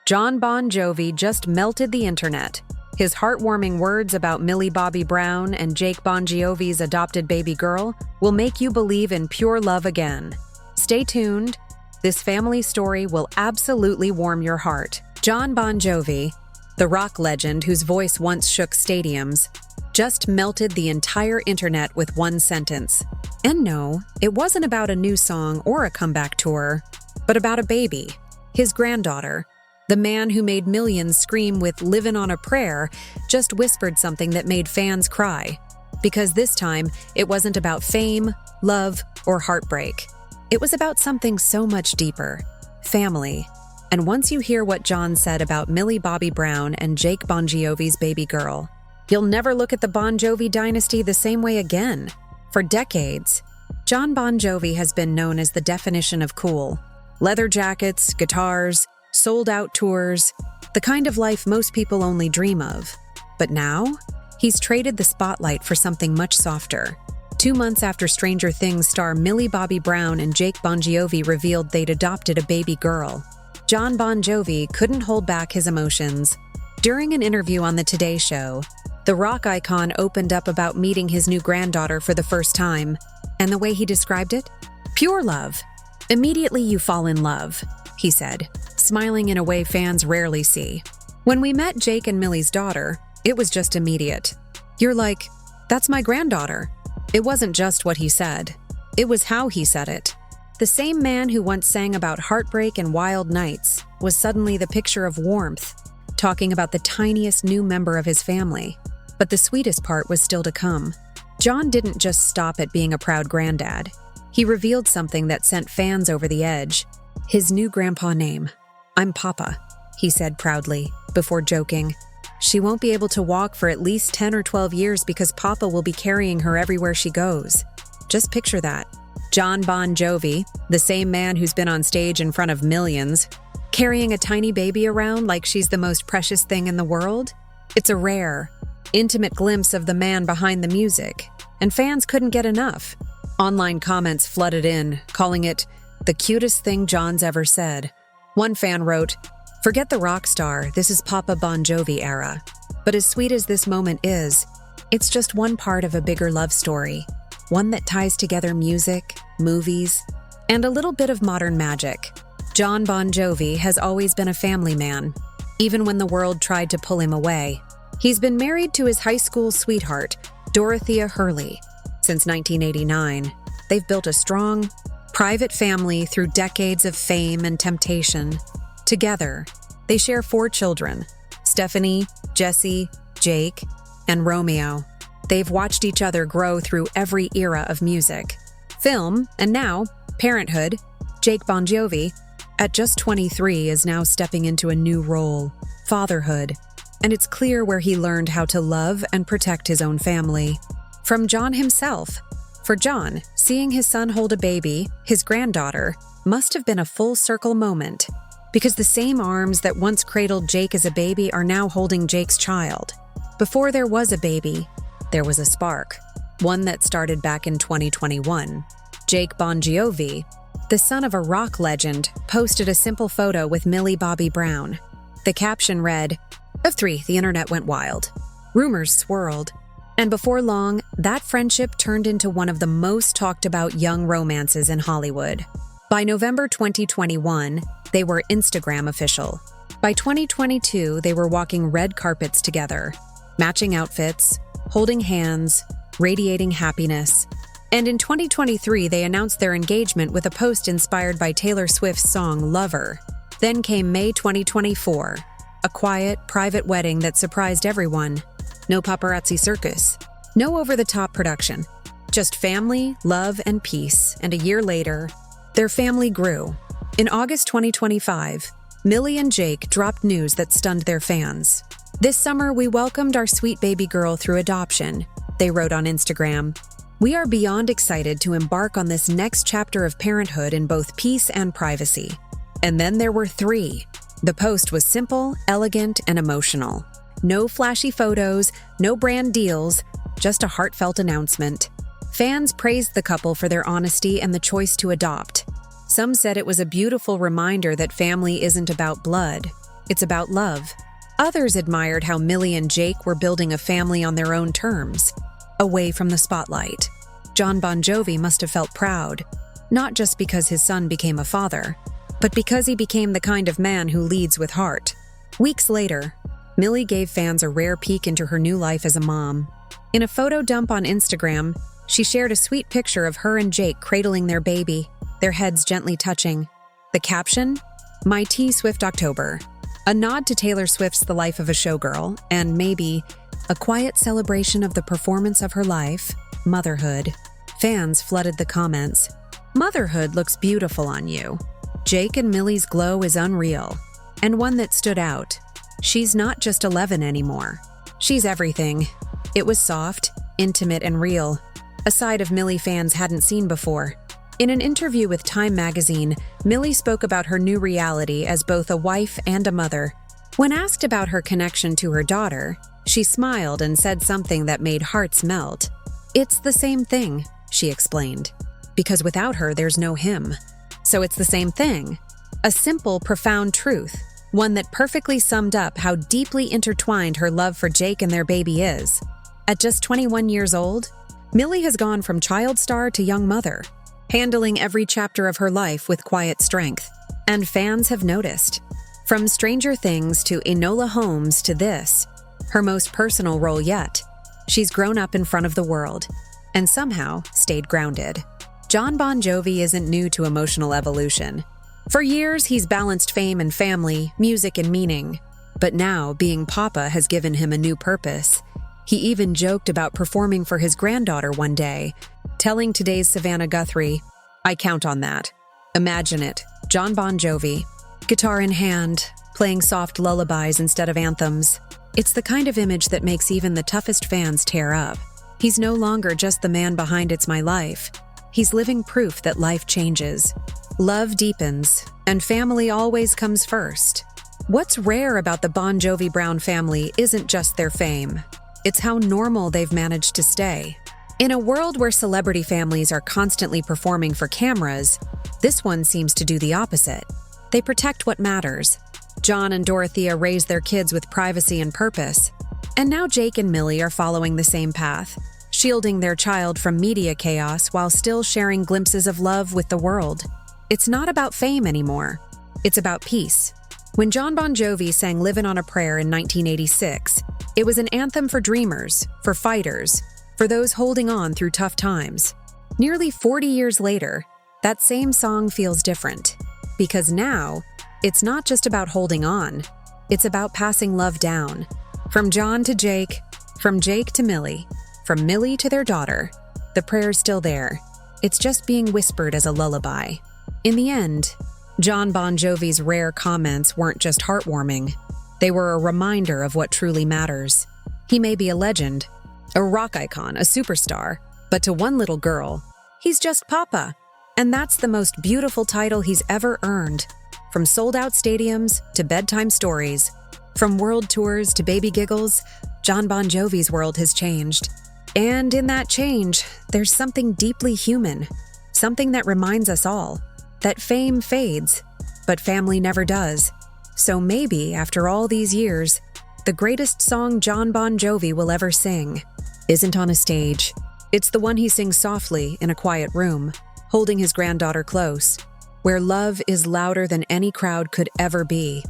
Jon Bon Jovi just melted the internet. His heartwarming words about Millie Bobby Brown and Jake Bon Jovi's adopted baby girl will make you believe in pure love again. Stay tuned. This family story will absolutely warm your heart. Jon Bon Jovi, the rock legend whose voice once shook stadiums, just melted the entire internet with one sentence. And no, it wasn't about a new song or a comeback tour, but about a baby, his granddaughter. The man who made millions scream with "Livin' on a Prayer" just whispered something that made fans cry. Because this time, it wasn't about fame, love, or heartbreak. It was about something so much deeper: family. And once you hear what Jon said about Millie Bobby Brown and Jake Bon Jovi's baby girl, you'll never look at the Bon Jovi dynasty the same way again. For decades, Jon Bon Jovi has been known as the definition of cool. Leather jackets, guitars, sold-out tours, the kind of life most people only dream of. But now, he's traded the spotlight for something much softer. 2 months after Stranger Things star Millie Bobby Brown and Jake Bon Jovi revealed they'd adopted a baby girl, Jon Bon Jovi couldn't hold back his emotions. During an interview on The Today Show, the rock icon opened up about meeting his new granddaughter for the first time, and the way he described it? Pure love. Immediately you fall in love, he said, smiling in a way fans rarely see. When we met Jake and Millie's daughter, it was just immediate. You're like, that's my granddaughter. It wasn't just what he said. It was how he said it. The same man who once sang about heartbreak and wild nights was suddenly the picture of warmth, talking about the tiniest new member of his family. But the sweetest part was still to come. Jon didn't just stop at being a proud granddad. He revealed something that sent fans over the edge. His new grandpa name. "I'm Papa," he said proudly, before joking. "She won't be able to walk for at least 10 or 12 years because Papa will be carrying her everywhere she goes." Just picture that. Jon Bon Jovi, the same man who's been on stage in front of millions, carrying a tiny baby around like she's the most precious thing in the world? It's a rare, intimate glimpse of the man behind the music, and fans couldn't get enough. Online comments flooded in, calling it the cutest thing Jon's ever said. One fan wrote, "Forget the rock star, this is Papa Bon Jovi era." But as sweet as this moment is, it's just one part of a bigger love story, one that ties together music, movies, and a little bit of modern magic. Jon Bon Jovi has always been a family man, even when the world tried to pull him away. He's been married to his high school sweetheart, Dorothea Hurley, since 1989. They've built a strong, private family through decades of fame and temptation. Together, they share 4 children: Stephanie, Jesse, Jake, and Romeo. They've watched each other grow through every era of music, film, and now parenthood. Jake Bon Jovi, at just 23, is now stepping into a new role, fatherhood. And it's clear where he learned how to love and protect his own family. From Jon himself. For Jon, seeing his son hold a baby, his granddaughter, must have been a full-circle moment, because the same arms that once cradled Jake as a baby are now holding Jake's child. Before there was a baby, there was a spark, one that started back in 2021. Jake Bon Jovi, the son of a rock legend, posted a simple photo with Millie Bobby Brown. The caption read, "Of 3, the internet went wild. Rumors swirled." And before long, that friendship turned into one of the most talked about young romances in Hollywood. By November 2021, they were Instagram official. By 2022, they were walking red carpets together, matching outfits, holding hands, radiating happiness. And in 2023, they announced their engagement with a post inspired by Taylor Swift's song Lover. Then came May 2024, a quiet, private wedding that surprised everyone. No paparazzi circus, no over-the-top production, just family, love, and peace. And a year later, their family grew. In August 2025, Millie and Jake dropped news that stunned their fans. "This summer, we welcomed our sweet baby girl through adoption," they wrote on Instagram. "We are beyond excited to embark on this next chapter of parenthood in both peace and privacy." And then there were 3. The post was simple, elegant, and emotional. No flashy photos, no brand deals, just a heartfelt announcement. Fans praised the couple for their honesty and the choice to adopt. Some said it was a beautiful reminder that family isn't about blood. It's about love. Others admired how Millie and Jake were building a family on their own terms, away from the spotlight. Jon Bon Jovi must have felt proud, not just because his son became a father, but because he became the kind of man who leads with heart. Weeks later, Millie gave fans a rare peek into her new life as a mom. In a photo dump on Instagram, she shared a sweet picture of her and Jake cradling their baby, their heads gently touching. The caption? My T-Swift October. A nod to Taylor Swift's The Life of a Showgirl, and maybe a quiet celebration of the performance of her life, motherhood. Fans flooded the comments. Motherhood looks beautiful on you. Jake and Millie's glow is unreal. And one that stood out. She's not just 11 anymore. She's everything. It was soft, intimate, and real. A side of Millie fans hadn't seen before. In an interview with Time magazine, Millie spoke about her new reality as both a wife and a mother. When asked about her connection to her daughter, she smiled and said something that made hearts melt. It's the same thing, she explained. Because without her, there's no him. So it's the same thing. A simple, profound truth, one that perfectly summed up how deeply intertwined her love for Jake and their baby is. At just 21 years old, Millie has gone from child star to young mother, handling every chapter of her life with quiet strength. And fans have noticed. From Stranger Things to Enola Holmes to this, her most personal role yet, she's grown up in front of the world and somehow stayed grounded. Jon Bon Jovi isn't new to emotional evolution. For years, he's balanced fame and family, music and meaning. But now, being Papa has given him a new purpose. He even joked about performing for his granddaughter one day, telling today's Savannah Guthrie, I count on that. Imagine it, Jon Bon Jovi, guitar in hand, playing soft lullabies instead of anthems. It's the kind of image that makes even the toughest fans tear up. He's no longer just the man behind It's My Life. He's living proof that life changes. Love deepens, and family always comes first. What's rare about the Bon Jovi Brown family isn't just their fame. It's how normal they've managed to stay. In a world where celebrity families are constantly performing for cameras, this one seems to do the opposite. They protect what matters. John and Dorothea raised their kids with privacy and purpose. And now Jake and Millie are following the same path, shielding their child from media chaos while still sharing glimpses of love with the world. It's not about fame anymore. It's about peace. When Jon Bon Jovi sang Livin' on a Prayer in 1986, it was an anthem for dreamers, for fighters, for those holding on through tough times. Nearly 40 years later, that same song feels different. Because now, it's not just about holding on. It's about passing love down. From John to Jake, from Jake to Millie, from Millie to their daughter, the prayer's still there. It's just being whispered as a lullaby. In the end, Jon Bon Jovi's rare comments weren't just heartwarming. They were a reminder of what truly matters. He may be a legend, a rock icon, a superstar, but to one little girl, he's just Papa. And that's the most beautiful title he's ever earned. From sold-out stadiums to bedtime stories, from world tours to baby giggles, Jon Bon Jovi's world has changed. And in that change, there's something deeply human, something that reminds us all that fame fades, but family never does. So maybe, after all these years, the greatest song Jon Bon Jovi will ever sing isn't on a stage. It's the one he sings softly in a quiet room, holding his granddaughter close, where love is louder than any crowd could ever be.